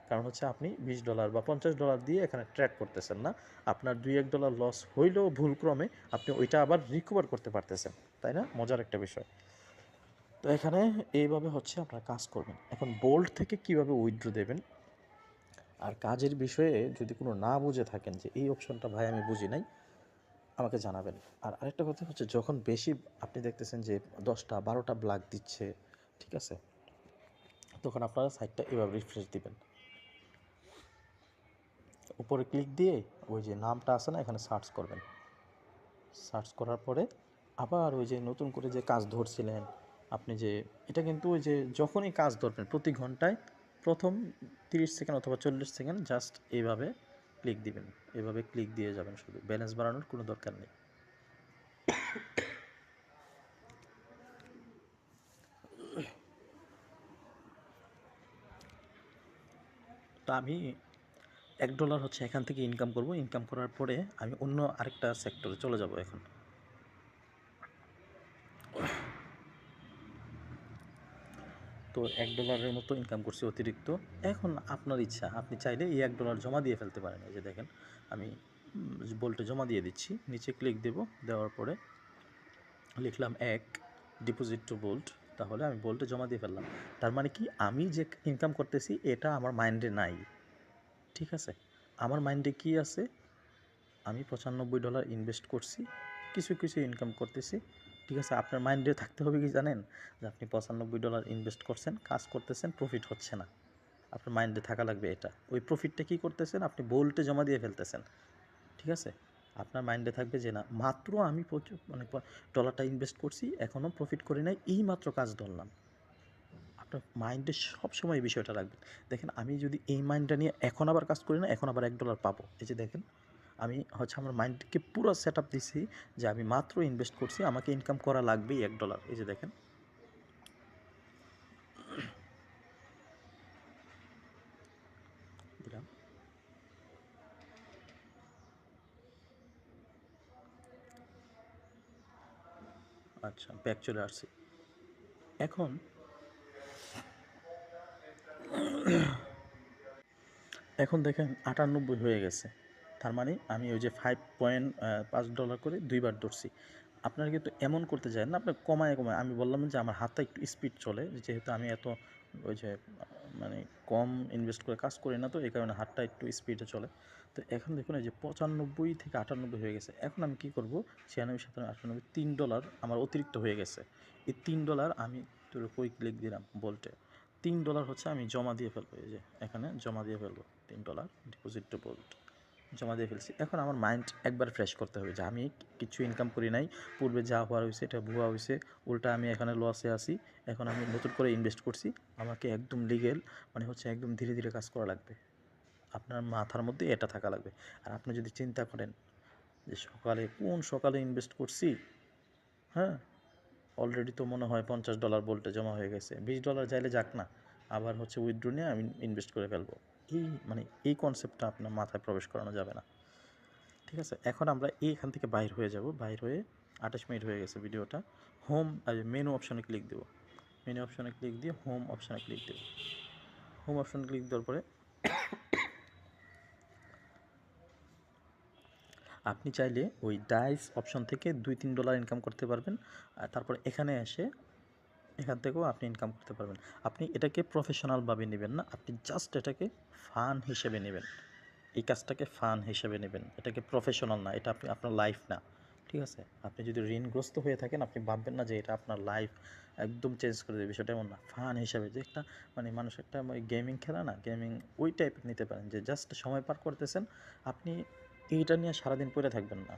কারণ হচ্ছে আপনি $20 বা $50 দিয়ে এখানে ট্র্যাক করতেছেন না। আপনার $2-1 লস হইলেও ভুলক্রমে আপনি ওইটা আবার রিকভার করতে পারতেছেন, তাই না? মজার একটা বিষয়। তো এখানে এইভাবে হচ্ছে আপনারা কাজ করবেন। এখন বোল্ট থেকে কিভাবে উইথড্র দেবেন, আর কাজের বিষয়ে যদি কোনো না বুঝে থাকেন যে এই অপশনটা ভাই আমি বুঝি নাই, আমাকে জানাবেন। আর আরেকটা কথা হচ্ছে, যখন বেশি আপনি দেখতেছেন যে 10টা 12টা ব্ল্যাক দিচ্ছে, ঠিক আছে, তখন আপনারা সাইটটা এভাবে রিফ্রেশ দিবেন। উপরে ক্লিক দিয়ে ওই যে নামটা আছে না, এখানে সার্চ করবেন। সার্চ করার পরে আবার ওই যে নতুন করে যে কাজ ধরছিলেন আপনি, যে এটা কিন্তু ওই যে যখনই কাজ ধরবেন প্রতি ঘন্টায় প্রথম 30 সেকেন্ড অথবা 40 সেকেন্ড জাস্ট এইভাবে ক্লিক দিবেন, এভাবে ক্লিক দিয়ে যাবেন, শুধু ব্যালেন্স বাড়ানোর কোনো দরকার নেই। তো আমি $1 হচ্ছে এখান থেকে ইনকাম করব, ইনকাম করার পরে আমি অন্য আরেকটা সেক্টরে চলে যাব। এখন তো $1 মতো ইনকাম করছি অতিরিক্ত। এখন আপনার ইচ্ছা, আপনি চাইলে এই $1 জমা দিয়ে ফেলতে পারেন। এই যে দেখেন আমি বোল্টে জমা দিয়ে দিচ্ছি, নিচে ক্লিক দেব, দেওয়ার পরে লিখলাম 1 ডিপোজিট টু বোল্ট, তাহলে আমি বোল্টে জমা দিয়ে ফেললাম। তার মানে কি, আমি যে ইনকাম করতেছি এটা আমার মাইন্ডে নাই, ঠিক আছে? আমার মাইন্ডে কি আছে, আমি $95 ইনভেস্ট করছি, কিছু কিছু ইনকাম করতেছি, ঠিক আছে? আপনার মাইন্ডে থাকতে হবে কি জানেন, যে আপনি $95 ইনভেস্ট করছেন, কাজ করতেছেন, প্রফিট হচ্ছে না। আপনার মাইন্ডে থাকা লাগবে এটা। ওই প্রফিটটা কী করতেছেন, আপনি বোল্টে জমা দিয়ে ফেলতেছেন, ঠিক আছে? আপনার মাইন্ডে থাকবে যে না, মাত্র আমি মানে ডলারটা ইনভেস্ট করছি, এখনও প্রফিট করি নাই, এই মাত্র কাজ ধরলাম। আপনার মাইন্ডে সবসময় এই বিষয়টা রাখবেন। দেখেন আমি যদি এই মাইন্ডটা নিয়ে এখন আবার কাজ করি না, এখন আবার $1 পাবো। এই যে দেখেন আমি হচ্ছে আমার মাইন্ডকে পুরো সেট আপ দিছি যে আমি মাত্র ইনভেস্ট করছি, আমাকে ইনকাম করা লাগবেই $1। এই যে দেখেন দিলাম, আচ্ছা ব্যাক চলে আসছি। এখন এখন দেখেন 98 হয়ে গেছে। তার মানে আমি ওই যে $5.5 করে 2বার ধরছি। আপনারা কিন্তু এমন করতে চান না, আপনি কমায় কমায়, আমি বললাম যে আমার হাতটা একটু স্পিড চলে, যেহেতু আমি এত ওই যে মানে কম ইনভেস্ট করে কাজ করি না, তো এই কারণে হাতটা একটু স্পিডে চলে। তো এখন দেখুন এই যে 95 থেকে 98 হয়ে গেছে। এখন আমি কি করব, 96, 97, 98, $3 আমার অতিরিক্ত হয়ে গেছে। এই $3 আমি তোর কই ক্লিক দিলাম বোল্টে, $3 হচ্ছে আমি জমা দিয়ে ফেলবো। এই যে এখানে জমা দিয়ে ফেলবো, $3 ডিপোজিট টু বোল্ট জমা দিয়ে ফেলছি। এখন আমার মাইন্ড একবার ফ্রেশ করতে হবে যে আমি কিছু ইনকাম করি নাই, পূর্বে যা হওয়ার হয়েছে এটা ভুয়া হয়েছে, উল্টা আমি এখানে লসে আছি, এখন আমি নতুন করে ইনভেস্ট করছি, আমাকে একদম লিগেল মানে হচ্ছে একদম ধীরে ধীরে কাজ করা লাগবে। আপনার মাথার মধ্যে এটা থাকা লাগবে। আর আপনি যদি চিন্তা করেন যে সকালে ইনভেস্ট করছি, হ্যাঁ অলরেডি তো মনে হয় $50 বোল্টে জমা হয়ে গেছে, $20 চাইলে যাক না, আবার হচ্ছে উইথড্র নিয়ে আমি ইনভেস্ট করে ফেলবো। এই কনসেপ্টটা আপনার মাথায় প্রবেশ করানো যাবে না, ঠিক আছে? এখন আমরা এইখান থেকে বাইর হয়ে যাব, বাইর হয়ে 28 মিনিট হয়ে গেছে ভিডিওটা। মেনু অপশনে ক্লিক দেবো, মেনু অপশনে ক্লিক দিয়ে হোম অপশনে ক্লিক দেবো। হোম অপশনে ক্লিক দেওয়ার পরে আপনি চাইলে ওই ডাইস অপশন থেকে $2-3 ইনকাম করতে পারবেন। আর তারপর এখানে এসে এখান থেকেও আপনি ইনকাম করতে পারবেন। আপনি এটাকে প্রফেশনালভাবে নেবেন না, আপনি জাস্ট এটাকে ফান হিসেবে নেবেন। এই কাজটাকে ফান হিসেবে নেবেন, এটাকে প্রফেশনাল না, এটা আপনার লাইফ না, ঠিক আছে? আপনি যদি ঋণগ্রস্ত হয়ে থাকেন, আপনি ভাববেন না যে এটা আপনার লাইফ একদম চেঞ্জ করে দেবে, বিষয়টা এমন না। ফান হিসাবে যে একটা মানে মানুষ একটা ওই গেমিং খেলা না, গেমিং ওই টাইপের নিতে পারেন, যে জাস্ট সময় পার করতেছেন। আপনি এইটা নিয়ে সারাদিন পড়ে থাকবেন না,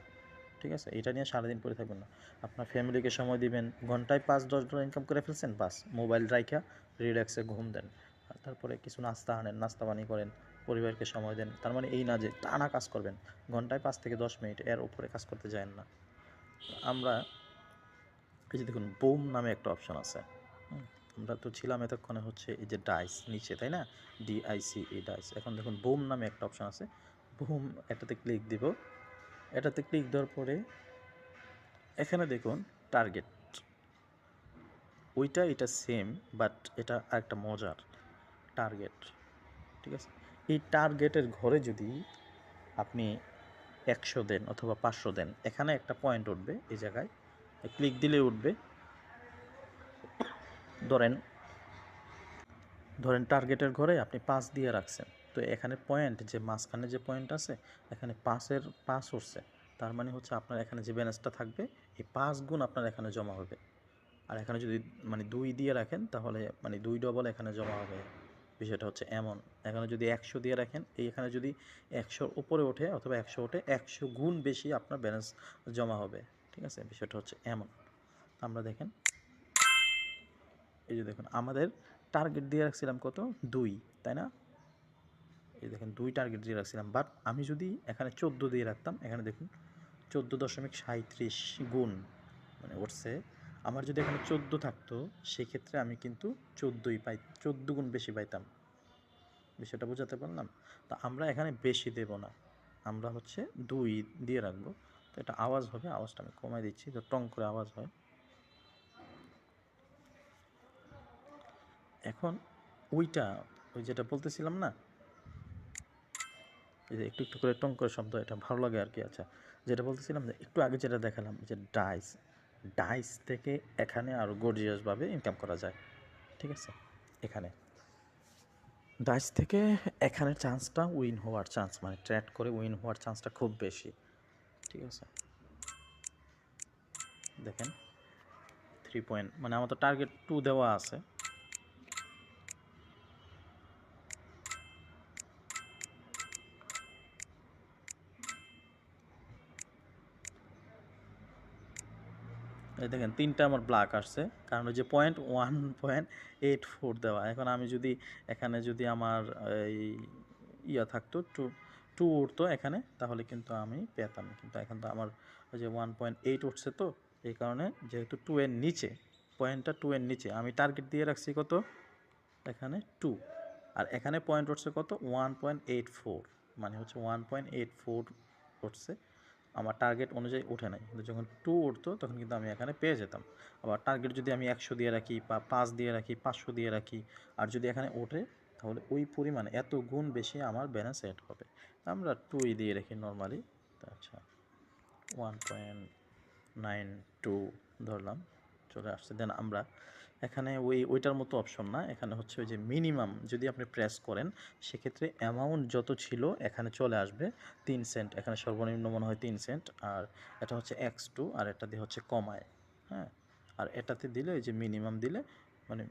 ঠিক আছে? এটা নিয়ে সারাদিন পড়ে থাকবেন না। আপনার ফ্যামিলিকে সময় দিবেন, ঘন্টায় $5-10 ইনকাম করে ফেলছেন, বাস মোবাইল রাইখা রিল্যাক্সে ঘুম দেন। আর তারপরে কিছু নাস্তা আনেন, নাস্তা পানি করেন, পরিবারকে সময় দেন। তার মানে এই না যে টানা কাজ করবেন, ঘন্টায় 5 থেকে 10 মিনিট এর উপরে কাজ করতে যায়েন না। আমরা এই যে দেখুন বুম নামে একটা অপশন আছে, আমরা তো ছিলাম এতক্ষণে হচ্ছে এই যে ডাইস নিচে, তাই না? DICE dice. এখন দেখুন বুম নামে একটা অপশন আছে, বুম এটাতে ক্লিক দিব। এটাতে ক্লিক দেওয়ার পরে এখানে দেখুন টার্গেট, এটা সেম, বাট এটা আরেকটা মজার টার্গেট, ঠিক আছে? এই টার্গেটের ঘরে যদি আপনি 100 দেন অথবা 500 দেন, এখানে একটা পয়েন্ট উঠবে, এই জায়গায় ক্লিক দিলে উঠবে। ধরেন টার্গেটের ঘরে আপনি 5 দিয়ে রাখছেন, তো এখানে পয়েন্ট যে মাঝখানে যে পয়েন্ট আছে, এখানে 5 উঠছে, তার মানে হচ্ছে আপনার এখানে যে ব্যালেন্সটা থাকবে এই 5 গুণ আপনার এখানে জমা হবে। আর এখানে যদি মানে 2 দিয়ে রাখেন, তাহলে মানে 2 ডবল এখানে জমা হবে, বিষয়টা হচ্ছে এমন। এখানে যদি 100 দিয়ে রাখেন, এইখানে যদি 100 উপরে ওঠে অথবা 100 ওঠে, 100 গুণ বেশি আপনার ব্যালেন্স জমা হবে। ঠিক আছে, বিষয়টা হচ্ছে এমন। আমরা দেখেন, এই যে দেখুন আমাদের টার্গেট দিয়ে রাখছিলাম কত, 2, তাই না? এই দেখেন 2 টার্গেট দিয়ে রাখছিলাম, বাট আমি যদি এখানে 14 দিয়ে রাখতাম, এখানে দেখুন 14.37 গুণ মানে উঠছে। আমার যদি এখানে 14 থাকতো, সেক্ষেত্রে আমি কিন্তু 14 গুণ বেশি পাইতাম। বিষয়টা বোঝাতে পারলাম? তা আমরা এখানে বেশি দেব না, আমরা হচ্ছে 2 দিয়ে রাখবো। তো এটা আওয়াজ হবে, আওয়াজটা আমি কমাই দিচ্ছি, তো টং করে আওয়াজ হয়। এখন ওই যেটা বলতেছিলাম না, এই যে একটু একটু করে টং করে শব্দ, এটা ভালো লাগে আর কি। আচ্ছা, যেটা বলতেছিলাম যে একটু আগে যেটা দেখালাম যে ডাইস থেকে এখানে আরও গর্জিয়াসভাবে ইনকাম করা যায়। ঠিক আছে, এখানে ডাইস থেকে এখানের চান্সটা উইন হওয়ার চান্স, মানে ট্রেড করে উইন হওয়ার চান্সটা খুব বেশি। ঠিক আছে, দেখেন 3 পয়েন্ট, মানে আমার তো টার্গেট 2 দেওয়া আছে। এই দেখেন 3টা আমার ব্ল্যাক আসছে, কারণ ওই যে 1.84 দেওয়া। এখন আমি যদি এখানে যদি আমার এই ইয়া থাকতো, টু উঠতো এখানে, তাহলে কিন্তু আমি পেতাম। কিন্তু এখন তো আমার ওই যে 1.8 উঠছে, তো এই কারণে যেহেতু 2 এর নিচে, পয়েন্টটা 2 এর নিচে, আমি টার্গেট দিয়ে রাখছি কত, এখানে 2, আর এখানে পয়েন্ট উঠছে কত, 1.84, মানে হচ্ছে 1.84 উঠছে। আমার টার্গেট অনুযায়ী ওঠে নাই, কিন্তু যখন 2 উঠতো তখন কিন্তু আমি এখানে পেয়ে যেতাম। আবার টার্গেট যদি আমি 100 দিয়ে রাখি বা 5 দিয়ে রাখি, 500 দিয়ে রাখি, আর যদি এখানে ওঠে, তাহলে ওই পরিমাণে এত গুণ বেশি আমার ব্যালেন্স সেট হবে। আমরা 2 দিয়ে রাখি নর্মালি। আচ্ছা, 1.92 ধরলাম, চলে আসছে। দেন আমরা এখানে ওইটার মতো অপশন না, এখানে হচ্ছে ওই যে মিনিমাম যদি আপনি প্রেস করেন, সেক্ষেত্রে অ্যামাউন্ট যত ছিল এখানে চলে আসবে 3 সেন্ট। এখানে সর্বনিম্ন মনে হয় 3 সেন্ট, আর এটা হচ্ছে X2, আর এটা দিয়ে হচ্ছে কমায়। হ্যাঁ, আর এটাতে দিলে এই যে মিনিমাম দিলে, মানে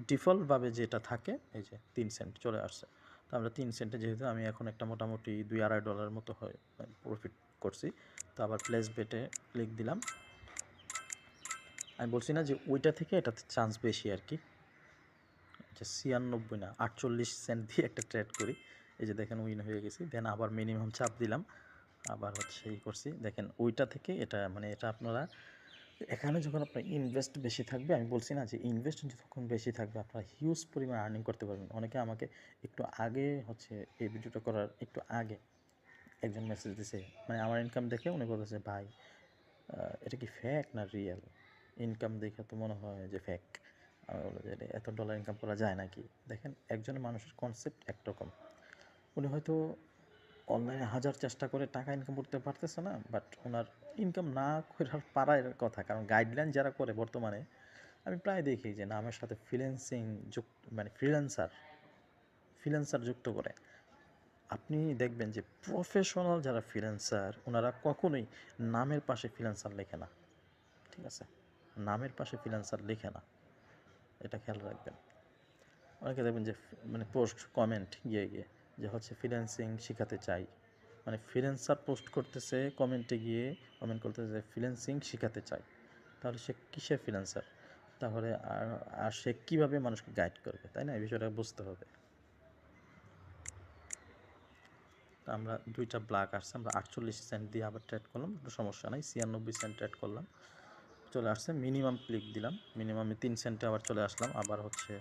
ডিফল্টভাবে যেটা থাকে এই যে 3 সেন্ট চলে আসছে। তো আমরা 3 সেন্টে, যেহেতু আমি এখন একটা মোটামুটি $2-2.5 মতো হয় প্রফিট করছি, তো আবার প্লেস বেটে ক্লিক দিলাম। আমি বলছি না যে ওইটা থেকে এটাতে চান্স বেশি আর কি। আচ্ছা, 96 না 48 সেন্ট দিয়ে একটা ট্রেড করি, এই যে দেখেন উইন হয়ে গেছি। দেন আবার মিনিমাম চাপ দিলাম, আবার হচ্ছে এই করছি। দেখেন ওইটা থেকে এটা, মানে এটা আপনারা এখানে যখন আপনার ইনভেস্ট বেশি থাকবে, আমি বলছি না যে ইনভেস্ট যখন বেশি থাকবে আপনারা হিউজ পরিমাণ আর্নিং করতে পারবেন। অনেকে আমাকে একটু আগে হচ্ছে এই ভিডিওটা করার একটু আগে একজন মেসেজ দিছে, মানে আমার ইনকাম দেখে উনি বলতেছে, ভাই এটা কি ফেক না রিয়েল? ইনকাম দেখে তো মনে হয় যে ফেক। আমি বললাম যে এত ডলার ইনকাম করা যায় নাকি? দেখেন, একজন মানুষের কনসেপ্ট একরকম, উনি হয়তো অনলাইনে হাজার চেষ্টা করে টাকা ইনকাম করতে পারতেছে না, বাট ওনার ইনকাম না করার পারার কথা, কারণ গাইডলাইন যারা করে বর্তমানে আমি প্রায় দেখি যে নামের সাথে ফ্রিল্যান্সিং যুক্ত, মানে ফ্রিল্যান্সার যুক্ত করে। আপনি দেখবেন যে প্রফেশনাল যারা ফ্রিল্যান্সার, ওনারা কখনোই নামের পাশে ফ্রিল্যান্সার লেখে না। ঠিক আছে, নামের পাশে ফ্রিল্যান্সার লেখে না, এটা খেয়াল রাখবেন। অনেকে দেখবেন যে মানে পোস্ট কমেন্ট গিয়ে যে হচ্ছে ফ্রিল্যান্সিং শেখাতে চাই, মানে ফ্রিল্যান্সার পোস্ট করতেছে, কমেন্টে গিয়ে কমেন্ট করতেছে ফ্রিল্যান্সিং শেখাতে চাই। তাহলে সে কিসের ফ্রিল্যান্সার? তাহলে আর সে কীভাবে মানুষকে গাইড করবে, তাই না? এই বিষয়টা বুঝতে হবে। তো আমরা 2টা ব্ল্যাক আসছে, আমরা 48 সেন্ট দিয়ে আবার ট্রেড করলাম, সমস্যা নাই। 96 সেন্ট ট্রেড করলাম, চলে আসছে। মিনিমাম ক্লিক দিলাম, মিনিমামে 3 সেন্টে আবার চলে আসলাম। আবার হচ্ছে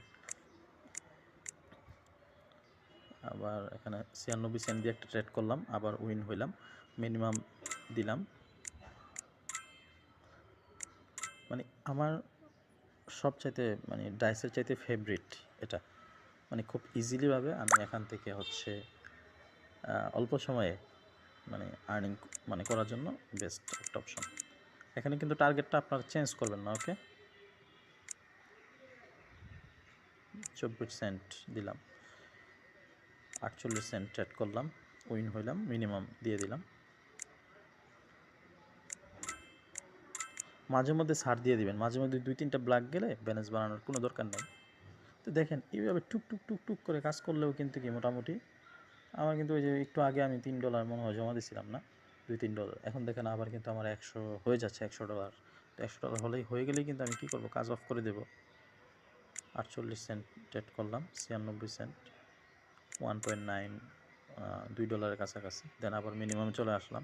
আবার এখানে 96 সেন্ট দিয়ে একটা ট্রেড করলাম, আবার উইন হইলাম। মিনিমাম দিলাম, মানে আমার সবচাইতে, মানে ডাইসের চাইতে ফেভারিট এটা, মানে খুব ইজিলিভাবে আমি এখান থেকে হচ্ছে অল্প সময়ে মানে আর্নিং মানে করার জন্য বেস্ট একটা অপশন। এখানে কিন্তু টার্গেটটা আপনারা চেঞ্জ করবেন না, ওকে। 24 সেন্ট দিলাম, 48 সেন্ট ট্রেড করলাম, উইন হইলাম, মিনিমাম দিয়ে দিলাম। মাঝে মধ্যে ছাড় দিয়ে দিবেন, মাঝে মধ্যে 2-3টা ব্ল্যাক গেলে ব্যালেন্স বানানোর কোনো দরকার নেই। তো দেখেন এইভাবে টুক টুক টুক টুক করে কাজ করলেও কিন্তু কি মোটামুটি আমার কিন্তু ওই যে একটু আগে আমি $3 মনে হয় জমা দিয়েছিলাম না, $2-3। এখন দেখেন আবার কিন্তু আমার 100 হয়ে যাচ্ছে, $100। তো $100 হলেই হয়ে গেলেই কিন্তু আমি কী করবো, কাজ অফ করে দেবো। 48 সেন্ট ডেট করলাম, 96 সেন্ট, 1.9, $2 কাছাকাছি। দেন আবার মিনিমামে চলে আসলাম।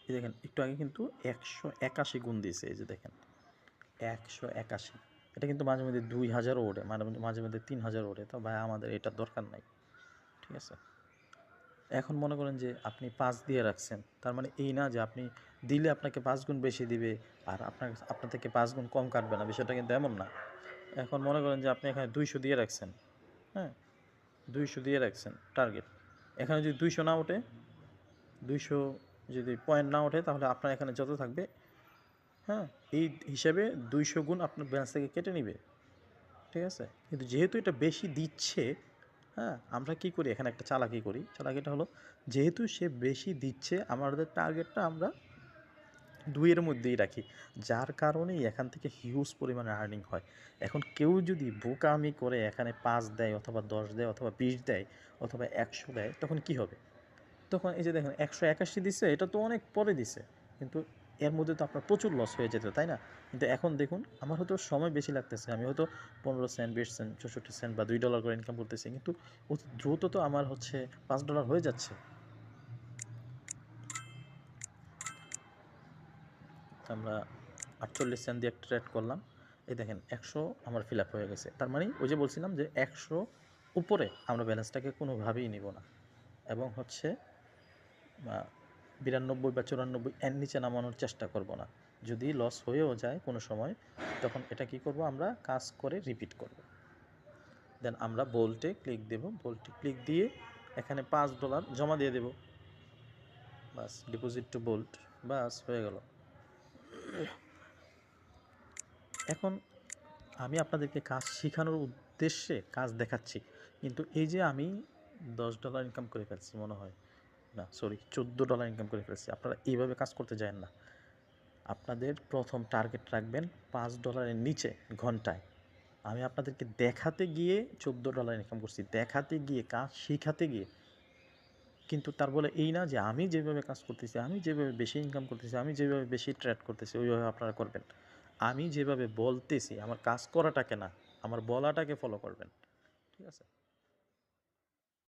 এই দেখেন একটু আগে কিন্তু 181 গুণ দিয়েছে, এই যে দেখেন 181। এটা কিন্তু মাঝে মধ্যে 2000ও ওঠে, মাঝে মধ্যে 3000 ওঠে। তো ভাই আমাদের এটার দরকার নাই, ঠিক আছে। এখন মনে করেন যে আপনি 5 দিয়ে রাখছেন, তার মানে এই না যে আপনি দিলে আপনাকে 5 গুণ বেশি দিবে আর আপনার থেকে 5 গুণ কম কাটবে না, বিষয়টা কিন্তু এমন না। এখন মনে করেন যে আপনি এখানে 200 দিয়ে রাখছেন, হ্যাঁ 200 দিয়ে রাখছেন টার্গেট। এখানে যদি 200 না ওঠে, 200 যদি পয়েন্ট না ওঠে, তাহলে আপনার এখানে যত থাকবে, হ্যাঁ এই হিসাবে 200 গুণ আপনার ব্যালেন্স থেকে কেটে নিবে, ঠিক আছে। কিন্তু যেহেতু এটা বেশি দিচ্ছে, হ্যাঁ আমরা কি করি এখানে একটা চালাকি করি। চালাকিটা হলো, যেহেতু সে বেশি দিচ্ছে আমাদের টার্গেটটা আমরা 2-এর মধ্যেই রাখি, যার কারণেই এখান থেকে হিউজ পরিমাণে আর্নিং হয়। এখন কেউ যদি বোকামি করে এখানে 5 দেয় অথবা 10 দেয় অথবা 20 দেয় অথবা 100 দেয়, তখন কি হবে? তখন এই যে দেখেন 181 দিচ্ছে, এটা তো অনেক পরে দিছে, কিন্তু এর মধ্যে তো আপনার প্রচুর লস হয়ে যেত, তাই না? কিন্তু এখন দেখুন আমার হয়তো সময় বেশি লাগতেছে, আমি হয়তো 15 সেন্ট, 20 সেন্ট, 64 সেন্ট বা $2 করে ইনকাম করতেছি, কিন্তু অতি দ্রুত তো আমার হচ্ছে $5 হয়ে যাচ্ছে। আমরা 48 সেন্ট দিয়ে একটা ট্রেড করলাম, এই দেখেন 100 আমার ফিল আপ হয়ে গেছে। তার মানে ওই যে বলছিলাম যে 100 উপরে আমরা ব্যালেন্সটাকে কোনোভাবেই নিব না, এবং হচ্ছে 92 বা 94 এর নিচে নামানোর চেষ্টা করব না। যদি লস হয়েও যায় কোনো সময়, তখন এটা কি করব, আমরা কাজ করে রিপিট করব। দেন আমরা বোল্টে ক্লিক দেব, বোল্টে ক্লিক দিয়ে এখানে $5 জমা দিয়ে দেব, বাস ডিপোজিট টু বোল্ট, বাস হয়ে গেল। এখন আমি আপনাদেরকে কাজ শেখানোর উদ্দেশ্যে কাজ দেখাচ্ছি, কিন্তু এই যে আমি $10 ইনকাম করে ফেলছি মনে হয়, না সরি $14 ইনকাম করে ফেলছি, আপনারা এইভাবে কাজ করতে যান না। আপনাদের প্রথম টার্গেট রাখবেন $5 নিচে ঘন্টায়। আমি আপনাদেরকে দেখাতে গিয়ে $14 ইনকাম করছি, দেখাতে গিয়ে, কাজ শেখাতে গিয়ে। কিন্তু তার বলে এই না যে আমি যেভাবে কাজ করতেছি, আমি যেভাবে বেশি ইনকাম করতেছি, আমি যেভাবে বেশি ট্রেড করতেছি, ওইভাবে আপনারা করবেন। আমি যেভাবে বলতেছি, আমার কাজ করাটাকে না, আমার বলাটাকে ফলো করবেন, ঠিক আছে।